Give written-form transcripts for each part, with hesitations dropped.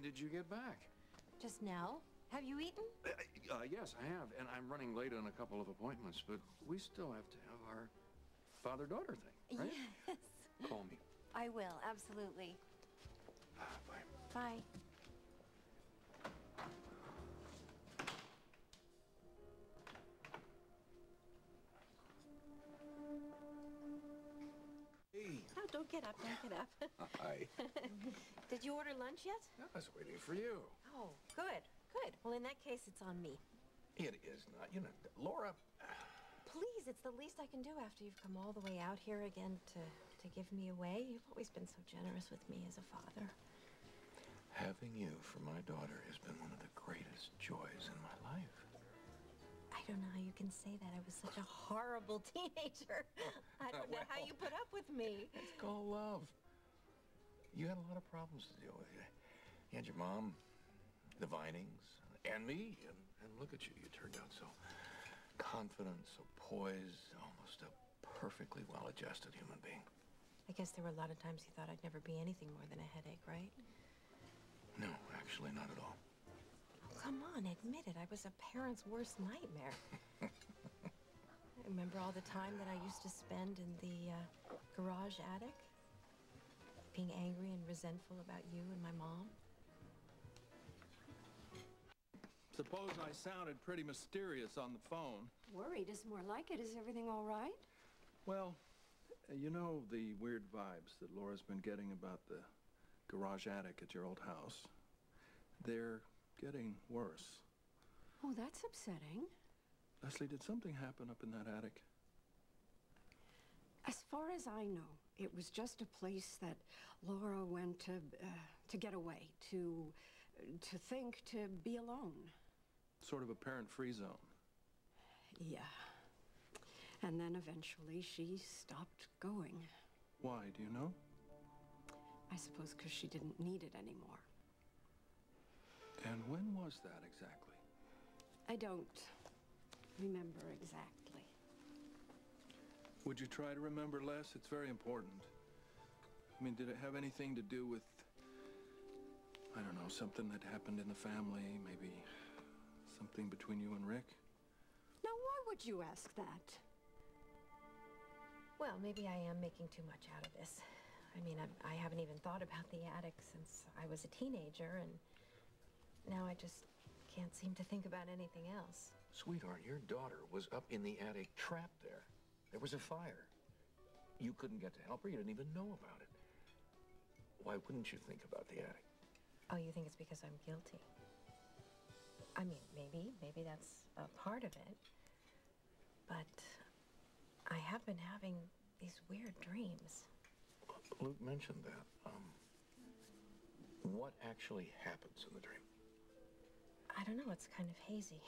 did you get back? Just now. Have you eaten? Yes, I have, and I'm running late on a couple of appointments, but we still have to have our father-daughter thing, right? Yes. Call me. I will, absolutely. Bye. Bye. Hey. No, don't get up, don't get up. Hi. Did you order lunch yet? I was waiting for you. Oh, good, good. Well, in that case, it's on me. It is not. You know, Laura... Please, it's the least I can do after you've come all the way out here again to give me away. You've always been so generous with me as a father. Having you for my daughter has been one of the greatest joys in my life. I don't know how you can say that. I was such a horrible teenager. I don't know how you put up with me. It's called love. You had a lot of problems to deal with. You had your mom, the Vinings, and me, and look at you. You turned out so confident, so poised, almost a perfectly well-adjusted human being. I guess there were a lot of times you thought I'd never be anything more than a headache, right? No, actually, not at all. Oh, come on, admit it. I was a parent's worst nightmare. I remember all the time that I used to spend in the garage attic, being angry and resentful about you and my mom. Suppose I sounded pretty mysterious on the phone. Worried is more like it. Is everything all right? Well, you know the weird vibes that Laura's been getting about the garage attic at your old house. They're getting worse. Oh, that's upsetting. Leslie, did something happen up in that attic? As far as I know, it was just a place that Laura went to get away, to think, to be alone. Sort of a parent-free zone. Yeah. And then eventually she stopped going. Why, do you know? I suppose because she didn't need it anymore. And when was that exactly? I don't remember exactly. Would you try to remember less? It's very important. I mean, did it have anything to do with, I don't know, something that happened in the family, maybe something between you and Rick? Now, why would you ask that? Well, maybe I am making too much out of this. I mean, I haven't even thought about the attic since I was a teenager, and now I just can't seem to think about anything else. Sweetheart, your daughter was up in the attic, trapped there. There was a fire. You couldn't get to help her. You didn't even know about it. Why wouldn't you think about the attic? Oh, you think it's because I'm guilty? I mean, maybe that's a part of it. But I have been having these weird dreams. Luke mentioned that. What actually happens in the dream? I don't know, it's kind of hazy.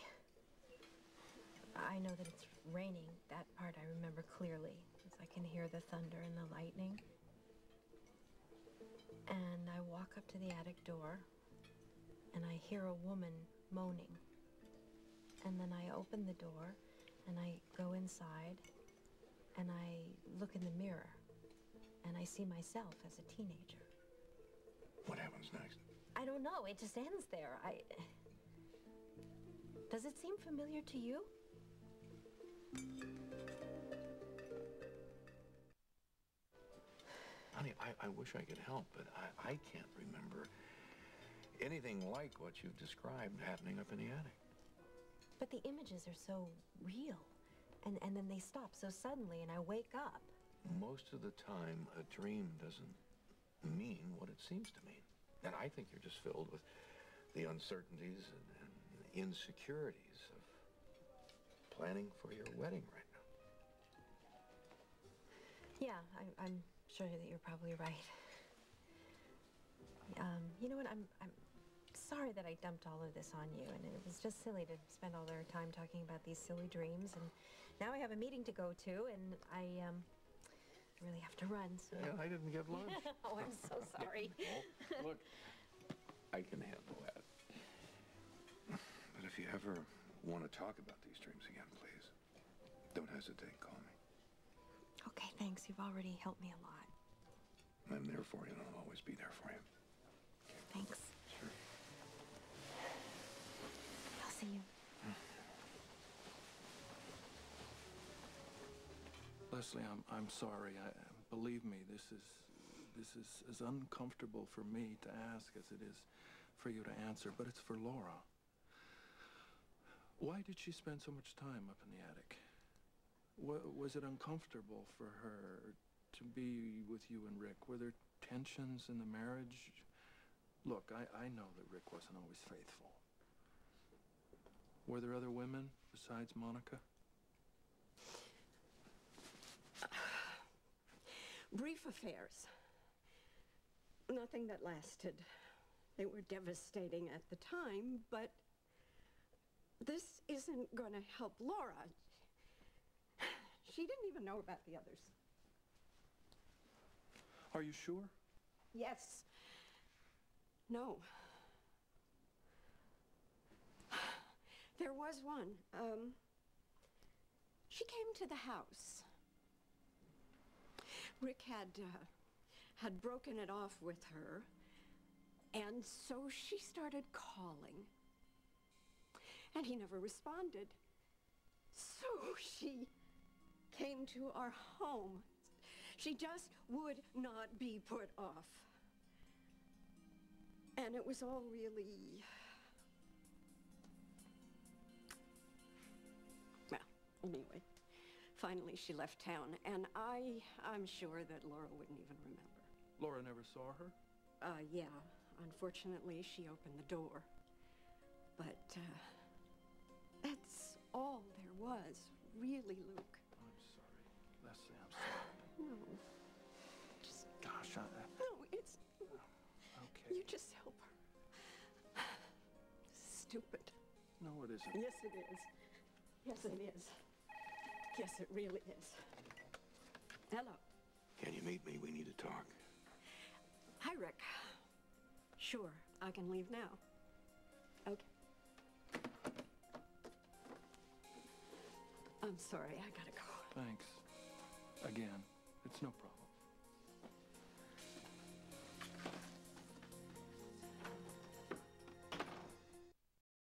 I know that it's raining. That part I remember clearly, because I can hear the thunder and the lightning. And I walk up to the attic door, and I hear a woman moaning. And then I open the door, and I go inside, and I look in the mirror, and I see myself as a teenager. What happens next? I don't know, it just ends there. Does it seem familiar to you? Honey, I wish I could help, but I can't remember anything like what you've described happening up in the attic. But the images are so real, and then they stop so suddenly, and I wake up. Most of the time, a dream doesn't mean what it seems to mean. And I think you're just filled with the uncertainties and insecurities of planning for your wedding right now. Yeah, I'm sure that you're probably right. You know what, I'm sorry that I dumped all of this on you, and it was just silly to spend all our time talking about these silly dreams, and now I have a meeting to go to, and I really have to run, so... Yeah, I didn't get lunch. Oh, I'm so sorry. Well, look, I can handle that. But if you ever want to talk about these dreams again, please, don't hesitate, call me. Okay, thanks. You've already helped me a lot. I'm there for you, and I'll always be there for you. Thanks. Sure. honestly, I'm sorry. Believe me, this is as uncomfortable for me to ask as it is for you to answer, but it's for Laura. Why did she spend so much time up in the attic? Was it uncomfortable for her to be with you and Rick? Were there tensions in the marriage? Look, I know that Rick wasn't always faithful. Were there other women besides Monica? Brief affairs. Nothing that lasted. They were devastating at the time, but this isn't going to help Laura. She didn't even know about the others. Are you sure? Yes. No. There was one. She came to the house. Rick had broken it off with her, and so she started calling. And he never responded. So she came to our home. She just would not be put off. And it was all really... Well, anyway, finally she left town, and I'm sure that Laura wouldn't even remember. Laura never saw her? Yeah. Unfortunately, she opened the door. But, that's all there was, really, Luke. I'm sorry. Leslie, I'm sorry. No. Just... Gosh, No, it's... Okay. You just help her. Stupid. No, it isn't. Yes, it is. Yes, it is. Yes, it really is. Hello. Can you meet me? We need to talk. Hi, Rick. Sure, I can leave now. Okay. I'm sorry, I gotta go. Thanks. Again, it's no problem.